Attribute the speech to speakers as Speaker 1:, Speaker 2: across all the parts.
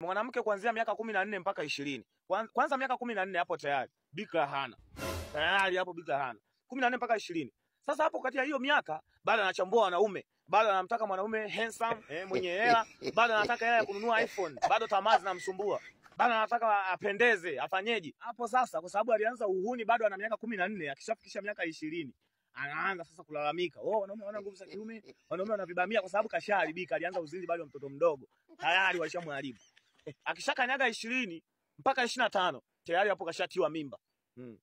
Speaker 1: Mwanamke kuanzia miaka 14 mpaka 20. Kwanza miaka 14 hapo tayari bikra hana. Tayari hapo bikra hana. 14 mpaka 20. Sasa hapo kati ya hiyo miaka bado anachambua wanaume. Bado anamtaka mwanaume handsome, mwenye hela, bado anataka hela ya kununua iPhone, bado tamaa zinamsumbua. Bado anataka apendeze, afanyeje? Hapo sasa kwa sababu alianza uhuni bado ana miaka 14, akishafikisha miaka 20. Anaanza sasa kulalamika. Wanaume wana nguvu za kiume, wanaume wanavibamia kwa sababu kashaharibika, alianza uzinzi bado mtoto mdogo. Tayari washamharibu. Akishakanyaga 20 mpaka 25, tayari hapo kashatiwa mimba.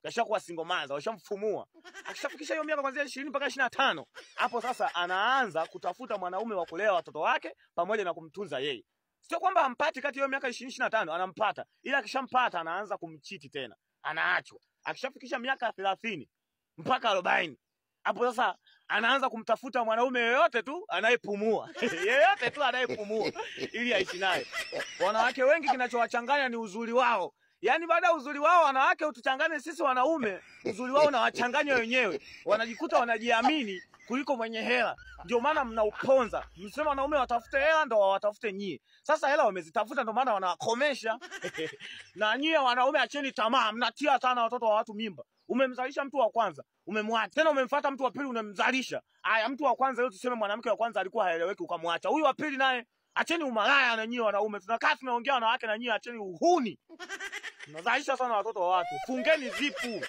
Speaker 1: Kashakuwa single mother, washamfumua. Akishafikisha hiyo miaka kuanzia 20 mpaka 25, hapo sasa anaanza kutafuta mwanaume wa kulea watoto wake pamoja na kumtunza yeye. Sio kwamba hampati kati ya hiyo miaka 20-25, anampata. Ila akishampata anaanza kumchiti tena. Anaachwa. Akishafikisha miaka 30 mpaka 40, hapo sasa anaanza kumtafuta mwanaume yoyote tu anayepumua. Yeyote tu anayepumua ili aishi naye. Wanawake wengi kinachowachanganya ni uzuri wao. Yaani baada ya uzuri wao wanawake utuchanganye sisi wanaume, uzuri wao na wachanganya wenyewe. Wanajikuta wanajiamini kuliko mwenye hela. Ndio maana mnauponza. Msema wanaume watafute hela ndo watafute nyie. Sasa hela wamezitafuta ndo maana wanawakomesha. Na nyie wanaume acheni tamaa, mnatia sana watoto wa watu mimba. Umemzalisha mtu wa kwanza, umemwacha. Tena umemfuata mtu wa pili unamzalisha. Haya, mtu wa kwanza leo tuseme mwanamke wa kwanza alikuwa haeleweki ukamwacha. Huyu wa pili naye acheni umalaya na nyie wanaume. Tunakaa tunaongea wanawake na nyie acheni uhuni. Mnazalisha sana watoto wa watu. Fungeni zipu.